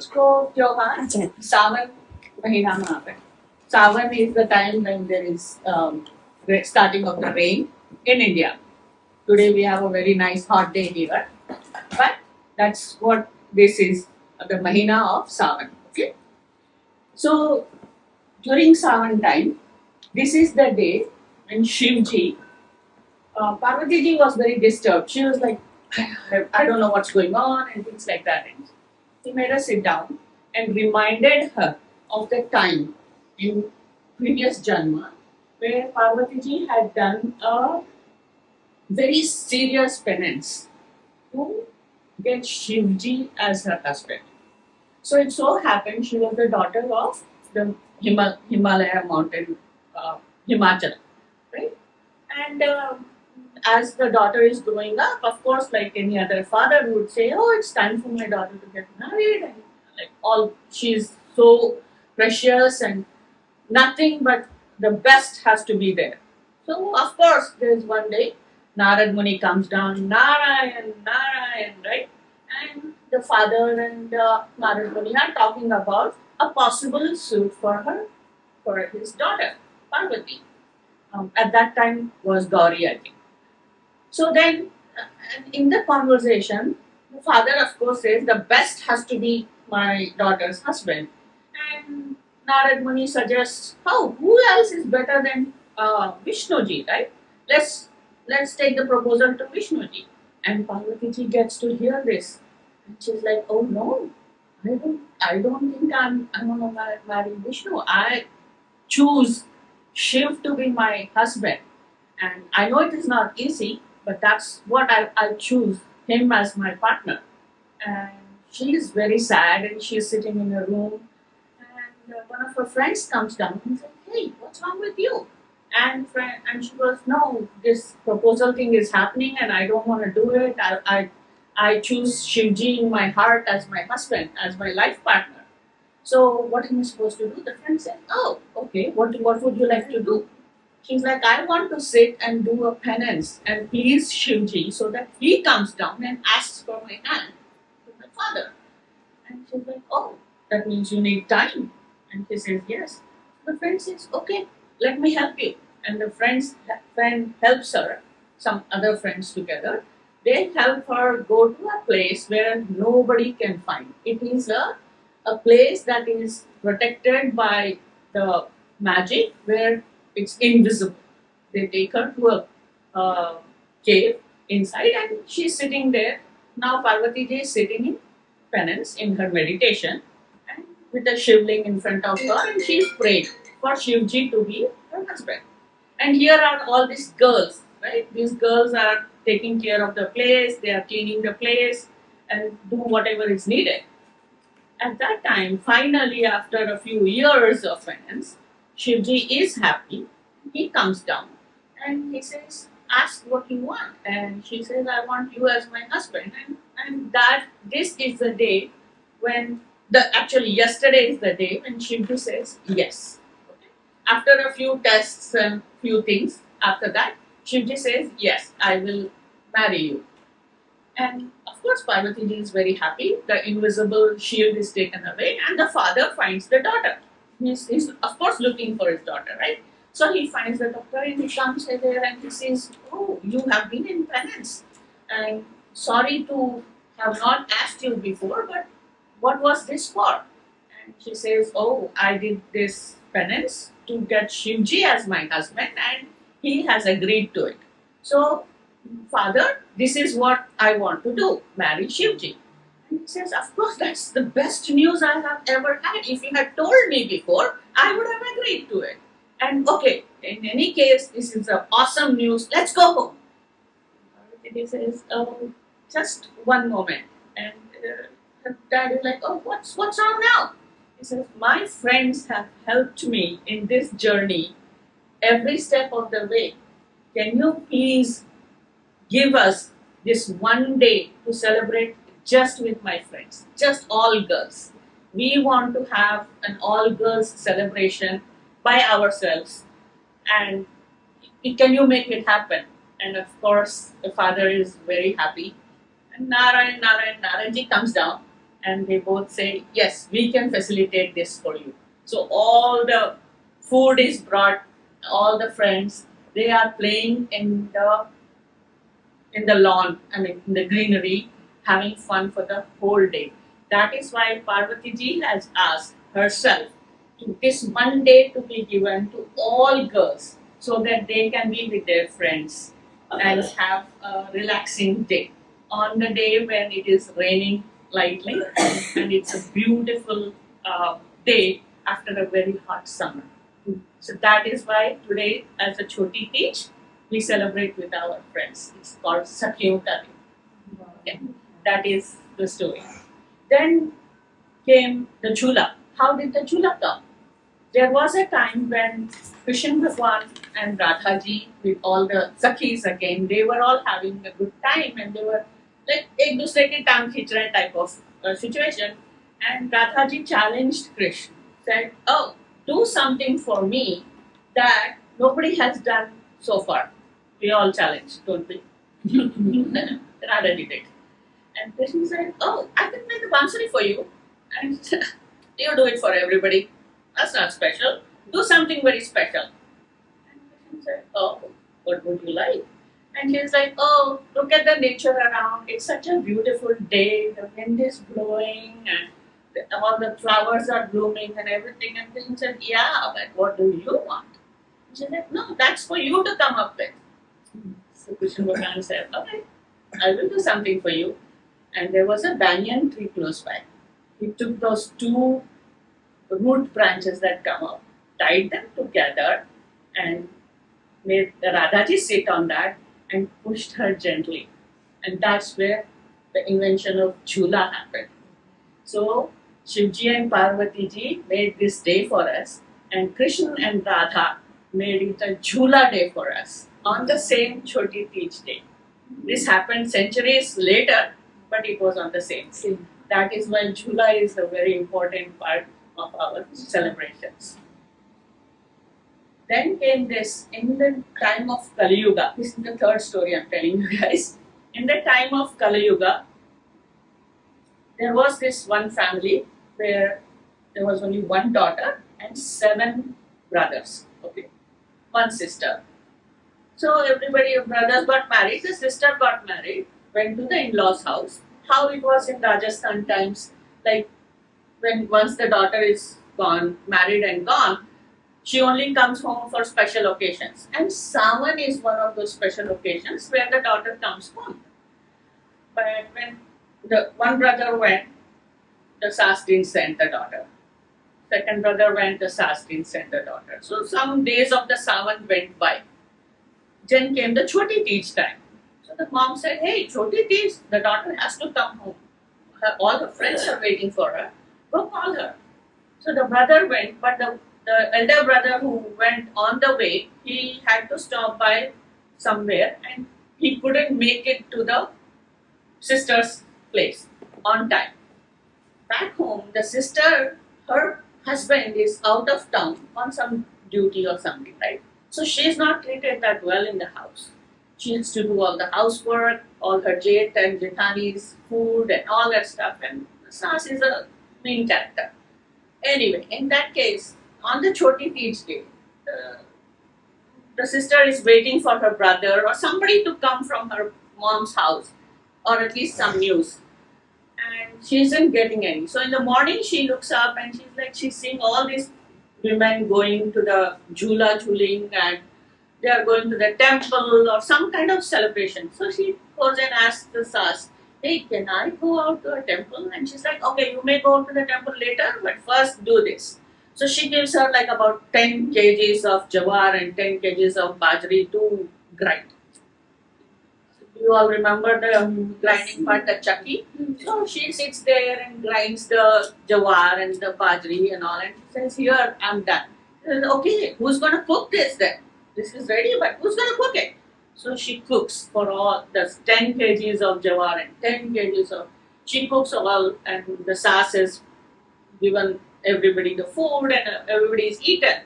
उसको त्योहार अच्छा सावन महीना मनाते हैं. Sawan is the time when there is starting of the rain in India. Today we have a very nice hot day here, but that's what this is, the Mahina of Sawan. Okay, so during Sawan time, this is the day when Shivji, Parvati ji was very disturbed. She was like, I don't know what's going on and things like that. And he made her sit down and reminded her of the time in previous Janma where Parvati ji had done a very serious penance to get Shivji as her husband. So it so happened she was the daughter of the Himalaya mountain, Himachal, right? And as the daughter is growing up, of course, like any other father would say, "Oh, it's time for my daughter to get married," and like all, she's so precious and nothing but the best has to be there. So of course, there's one day Narad Muni comes down, Narayan, Narayan, right? And the father and Narad Muni are talking about a possible suit for her, for his daughter, Parvati. At that time was Gauri, I think. So then, in the conversation, the father, of course, says the best has to be my daughter's husband. And Narad Muni suggests, oh, who else is better than Vishnuji, right? Let's take the proposal to Vishnuji. And Parvati ji gets to hear this, and she's like, oh no, I don't think I'm gonna marry Vishnu. I choose Shiv to be my husband. And I know it is not easy, but that's what I choose him as my partner. And she is very sad and she's sitting in a room. And one of her friends comes down and says, hey, what's wrong with you? And she goes, no, this proposal thing is happening and I don't want to do it. I choose Shivji in my heart as my husband, as my life partner. So what am I supposed to do? The friend said, oh, okay, what would you like to do? She's like, I want to sit and do a penance and please Shivji so that he comes down and asks for my hand to my father. And she's like, oh, that means you need time. And he says, yes. The friend says, okay, let me help you. And the friend helps her, some other friends together. They help her go to a place where nobody can find. It is a place that is protected by the magic where it's invisible. They take her to a cave inside and she's sitting there. Now Parvati ji is sitting in penance in her meditation and with a shivling in front of her and she's praying for Shivji to be her husband. And here are all these girls, right? These girls are taking care of the place, they are cleaning the place and do whatever is needed. At that time, finally, after a few years of penance, Shivji is happy. He comes down and he says, ask what you want. And she says, I want you as my husband. And that this is the day when actually yesterday is the day when Shivji says yes. Okay. After a few tests and few things, after that, Shivji says, yes, I will marry you. And of course, Parvati ji is very happy. The invisible shield is taken away, and the father finds the daughter. He's of course looking for his daughter, right? So he finds the daughter and he comes there and he says, oh, you have been in penance. And sorry to have not asked you before, but what was this for? And she says, oh, I did this penance to get Shivji as my husband, and he has agreed to it. So father, this is what I want to do, marry Shivji. And he says, of course, that's the best news I have ever had. If you had told me before, I would have agreed to it. And okay, in any case, this is awesome news. Let's go home. He says, oh, just one moment. And her dad is like, oh, what's wrong now? He says, my friends have helped me in this journey every step of the way. Can you please give us this one day to celebrate just with my friends, just all girls. We want to have an all girls celebration by ourselves, and can you make it happen? And of course, the father is very happy. And Narayan Narayanji comes down and they both said, yes, we can facilitate this for you. So all the food is brought, all the friends, they are playing in the lawn, I mean in the greenery, having fun for the whole day. That is why Parvati ji has asked herself to this one day to be given to all girls so that they can be with their friends and have a relaxing day. On the day when it is raining lightly and it's a beautiful day after a very hot summer. So that is why today, as a Chhoti Teej, we celebrate with our friends. It's called Sakyota. Yeah, that is the story. Then came the Jhula. How did the Jhula come? There was a time when Krishna Bhagwan and Radha ji, with all the Sakhis again, they were all having a good time and they were like एक दूसरे की टांग खींच रहे type of situation. And Radha ji challenged Krishna, said, "Oh, do something for me that nobody has done so far." We all challenged, don't we? Radha did it. And Krishna said, "Oh, I can make a bansuri for you." And you do it for everybody. That's not special. Do something very special. And Krishna said, "Oh, what would you like?" And he's like, "Oh, look at the nature around. It's such a beautiful day. The wind is blowing and all the flowers are blooming and everything." And Krishna said, "Yeah, but what do you want?" And she said, "No, that's for you to come up with." So Krishna Bhagavan said, "Okay, I will do something for you." And there was a banyan tree close by. He took those two root branches that come up, tied them together, and made Radhaji sit on that and pushed her gently. And that's where the invention of Jhula happened. So Shivji and Parvati ji made this day for us, and Krishna and Radha made it a Jhula day for us on the same Chhoti Teej day. This happened centuries later, but it was on the same day. That is why Jhula is a very important part of our celebrations. Then came this, in the time of Kali Yuga. This is the third story I'm telling you guys. In the time of Kali Yuga, there was this one family where there was only one daughter and 7 brothers. Okay, one sister. So everybody, brothers got married, the sister got married, went to the in-laws' house. How it was in Rajasthan times, like when once the daughter is gone, married and gone, she only comes home for special occasions. And Sawan is one of those special occasions where the daughter comes home. But when the one brother went, the Sas didn't send the daughter. Second brother went, the Sas didn't send the daughter. So some days of the Sawan went by. Then came the Chhoti Teej time. So the mom said, "Hey, Chhoti Teej, the daughter has to come home. All her friends are waiting for her. Go call her." So the brother went, but the elder brother who went on the way, he had to stop by somewhere and he couldn't make it to the sister's place on time. Back home, the sister, her husband is out of town on some duty or something, right? So she's not treated that well in the house. She has to do all the housework, all her Jeth and Jethani's food and all that stuff, and Sas is a main character. Anyway, in that case, on the Chhoti Teej day, the sister is waiting for her brother or somebody to come from her mom's house, or at least some news. And she isn't getting any. So in the morning, she looks up and she's seeing all these women going to the Jhula Jhuling, and they are going to the temple or some kind of celebration. So she goes and asks the Sas, "Hey, can I go out to a temple?" And she's like, "Okay, you may go to the temple later, but first do this." So she gives her like about 10 kgs of jawar and 10 kgs of bajri to grind. You all remember the grinding part, the chakki? So she sits there and grinds the jawar and the bajri and all, and says, "Here, I'm done." Says, "Okay, who's going to cook this then? This is ready, but who's going to cook it?" So she cooks for all the 10 kgs of jawar and 10 kgs of. She cooks all, and the Sas has given everybody the food, and everybody is eaten.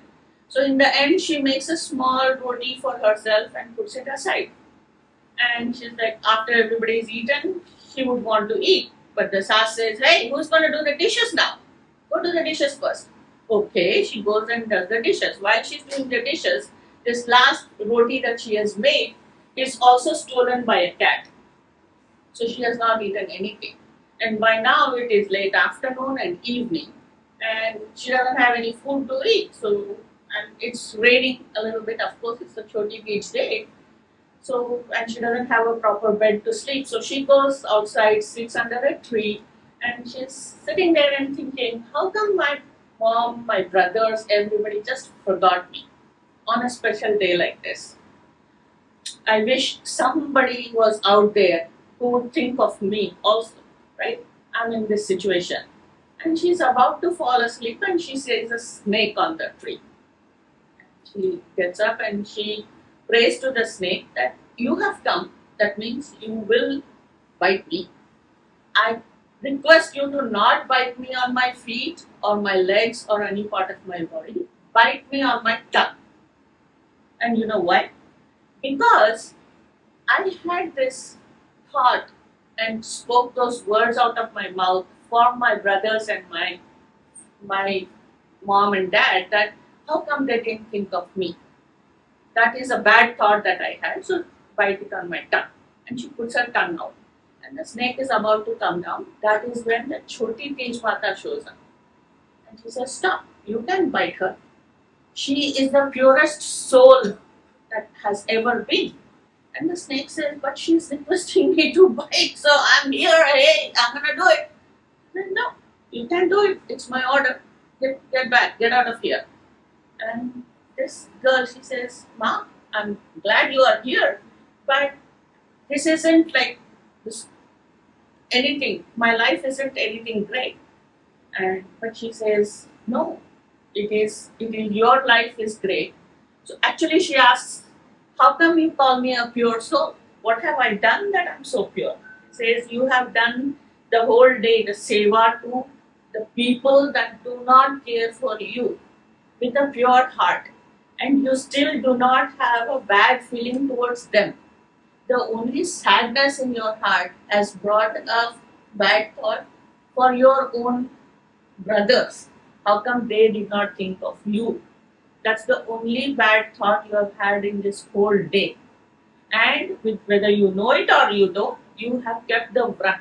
So in the end, she makes a small roti for herself and puts it aside. And she's like, after everybody is eaten, she would want to eat. But the Sas says, hey, who's going to do the dishes now? Go do the dishes first. Okay, she goes and does the dishes. While she's doing the dishes, this last roti that she has made is also stolen by a cat. So she has not eaten anything. And by now it is late afternoon and evening, and she doesn't have any food to eat. So, and it's raining a little bit. Of course, it's a Chhoti Teej day. So, and she doesn't have a proper bed to sleep. So she goes outside, sits under a tree, and she's sitting there and thinking, how come my mom, my brothers, everybody just forgot me on a special day like this? I wish somebody was out there who would think of me also, right? I'm in this situation. And she's about to fall asleep and she sees a snake on the tree. She gets up and she prays to the snake that you have come, that means you will bite me. I request you to not bite me on my feet or my legs or any part of my body. Bite me on my tongue. And you know why? Because I had this thought and spoke those words out of my mouth for my brothers and my mom and dad that how come they didn't think of me? That is a bad thought that I had, so bite it on my tongue. And she puts her tongue out. And the snake is about to come down. That is when the Chhoti Teej Mata shows up. And she says, stop, you can bite her. She is the purest soul that has ever been. And the snake says, but she's requesting me to bite, so I'm here, hey, I'm gonna do it. I said, no, you can't do it, it's my order. Get back, get out of here. And this girl, she says, Ma, I'm glad you are here, but this isn't like this anything. My life isn't anything great. And but she says, no, it is your life is great. So actually she asks, how come you call me a pure soul? What have I done that I'm so pure? It says you have done the whole day the seva to the people that do not care for you with a pure heart, and you still do not have a bad feeling towards them. The only sadness in your heart has brought a bad thought for your own brothers. How come they did not think of you? That's the only bad thought you have had in this whole day. And with, whether you know it or you don't, you have kept the vrat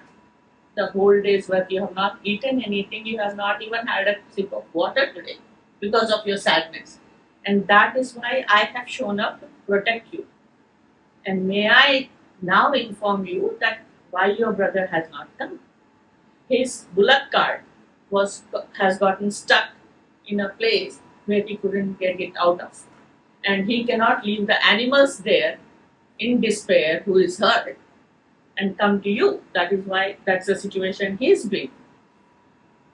the whole day's worth. You have not eaten anything. You have not even had a sip of water today because of your sadness. And that is why I have shown up to protect you. And may I now inform you that why your brother has not come. His bullock cart has gotten stuck in a place where he couldn't get it out of. And he cannot leave the animals there in despair who is hurt and come to you. That is why that's the situation he's been.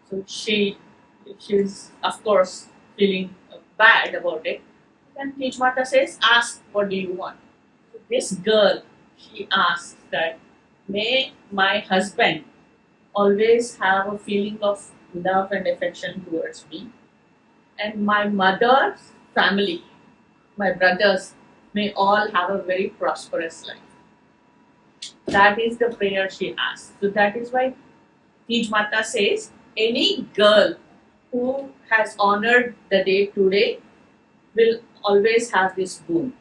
So she's of course feeling bad about it. Then Teej Mata says, ask what do you want. So this girl, she asks that may my husband always have a feeling of love and affection towards me, and my mother's family, my brothers, may all have a very prosperous life. That is the prayer she asks. So that is why Teej Mata says, any girl who has honored the day today will always have this boon.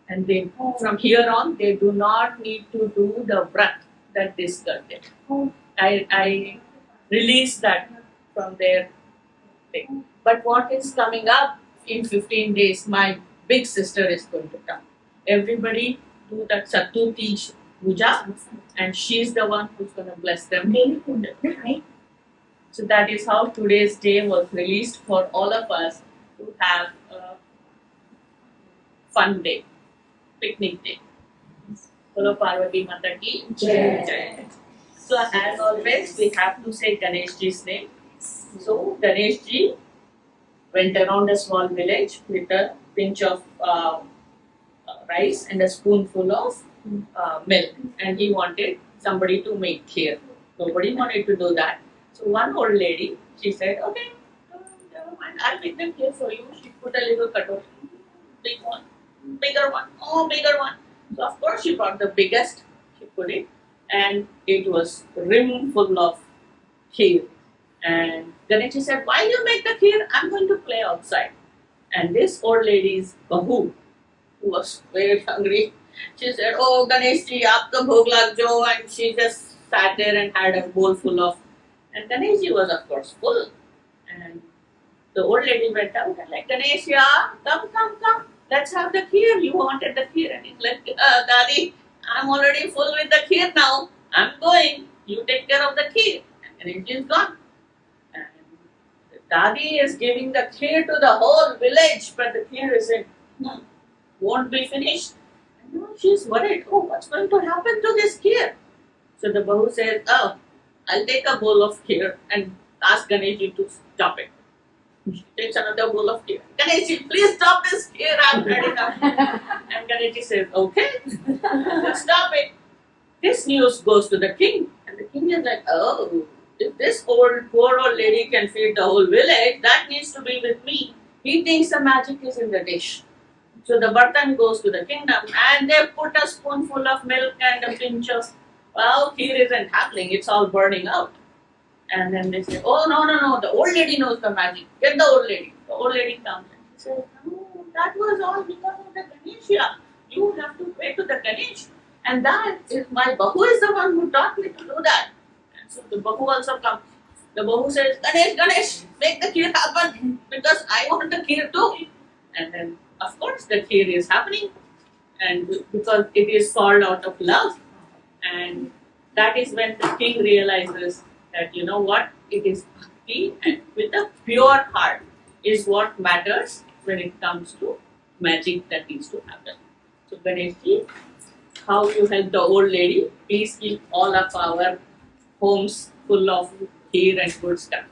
And they, from here on, they do not need to do the vrat that this girl did. I release that from their thing. But what is coming up in 15 days, my big sister is going to come. Everybody do that Chhoti Teej puja, and she's the one who's going to bless them. So that is how today's day was released for all of us to have a fun day, picnic day. Bolo Parvati Mata ki Jai. Jai. So as always, we have to say Ganesh Ji's name. So Ganesh Ji went around a small village with a pinch of rice and a spoonful of milk, and he wanted somebody to make kheer. Nobody wanted to do that. So one old lady, she said, okay, never mind, I'll make them kheer for you. She put a little katori, big one, bigger one, oh bigger one. So of course she brought the biggest, she put it, and it was rim full of kheer. And Ganesh said, "Why you make the kheer? I'm going to play outside." And this old lady's bahu, who was very hungry, she said, "Oh Ganesh ji, aapka bhog lag jo," and she just sat there and had a bowl full of. And Ganesh ji was of course full. And the old lady went out and like, "Ganesh, yeah, come, let's have the kheer. You wanted the kheer." And he's like, "Dadi, I'm already full with the kheer now. I'm going. You take care of the kheer." And Ganesh is gone. And the Dadi is giving the kheer to the whole village, but the kheer isn't, won't be finished. And now she's worried, oh, what's going to happen to this kheer? So the Bahu says, "Oh, I'll take a bowl of kheer and ask Ganesh to stop it." She takes another bowl of kheer. "Ganesh, please stop this kheer, I'm ready now." And Ganesh says, "Okay, just stop it." This news goes to the king, and the king is like, "Oh, if this poor old lady can feed the whole village, that needs to be with me." He thinks the magic is in the dish. So the bartan goes to the kingdom, and they put a spoonful of milk and a pinch of, well, kheer isn't happening, it's all burning out. And then they say, "Oh, no, the old lady knows the magic. Get the old lady." The old lady comes and she says, "No, that was all because of the Ganesha. You have to pray to the Ganesh. And that is my Bahu is the one who taught me to do that." And so the Bahu also comes. The Bahu says, Ganesh, make the kheer happen because I want the kheer too." And then, of course, the kheer is happening. And because it is called out of love. And that is when the king realizes that, you know what, it is bhakti and with a pure heart is what matters when it comes to magic that needs to happen. So Ganeshji, how you help the old lady, please keep all of our homes full of kheer and good stuff.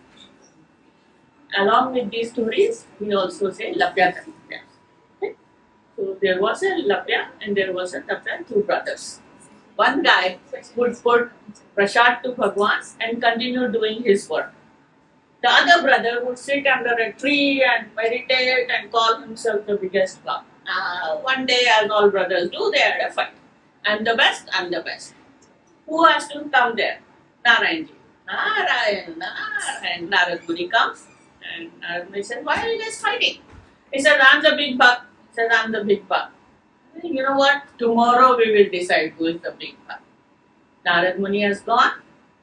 Along with these stories, we also say Lapya Tapya. Okay? So there was a Lapya and there was a Tapya, two brothers. One guy would put prasad to Bhagwan and continue doing his work. The other brother would sit under a tree and meditate and call himself the biggest god. One day, as all brothers do, they had a fight. I'm the best, I'm the best. Who has to come there? Narayanji. Narayan. Narad Muni comes and Narad Muni says, "Why are you guys fighting?" He said, "I'm the big buck." He said, "I'm the big buck." You know what? Tomorrow we will decide who is the big buck. Narad Muni has gone.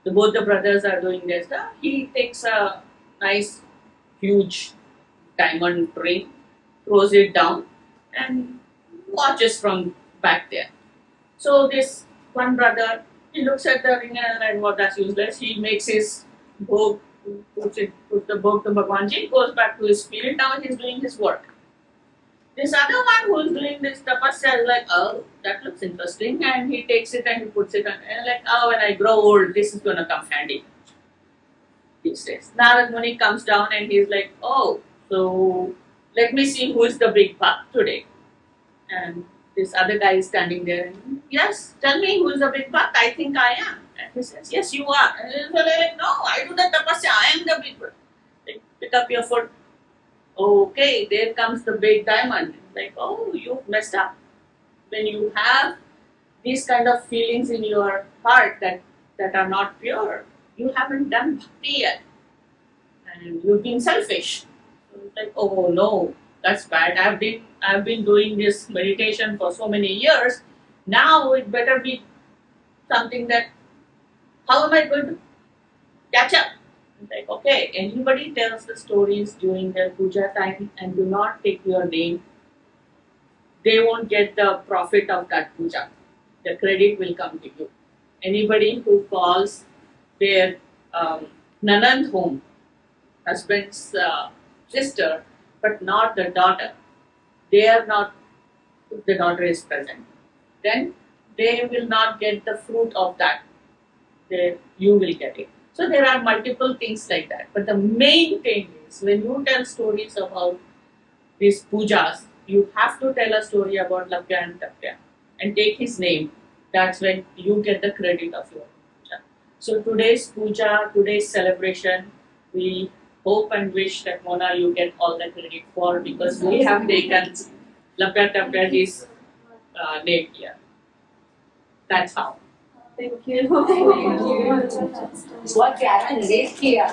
Both the brothers are doing their stuff. He takes a nice, huge diamond ring, throws it down, and watches from back there. So this one brother, he looks at the ring and like, "What? That's useless." He makes his bhog, puts the bhog to Bhagwanji, goes back to his field. Now he's doing his work. This other one who is doing this tapasya is like, "Oh, that looks interesting," and he takes it and he puts it on, and like, "Oh, when I grow old, this is gonna come handy." He says. Narad Muni comes down and he's like, "Oh, so let me see who is the big buck today." And this other guy is standing there and, "Yes, tell me who is the big buck. I think I am." And he says, "Yes, you are." And he's like, "No, I do the tapasya. I am the big buck." Like, pick up your foot. Okay, there comes the big diamond. Like, oh, you've messed up. When you have these kind of feelings in your heart that are not pure, you haven't done bhakti yet. And you've been selfish. So it's like, oh no, that's bad. I've been doing this meditation for so many years. Now it better be something that, how am I going to catch up? Like, okay, anybody tells the stories during their puja time and do not take your name, they won't get the profit of that puja. The credit will come to you. Anybody who calls their nanand home, husband's sister, but not the daughter, they are not, if the daughter is present, then they will not get the fruit of that. You will get it. So there are multiple things like that. But the main thing is when you tell stories about these pujas, you have to tell a story about Lapya and Tapya and take his name. That's when you get the credit of your puja. So today's puja, today's celebration, we hope and wish that Mona you get all the credit for because we have taken Lapya Tapyaji's name here. That's how. Thank you. बहुत प्यारा late किया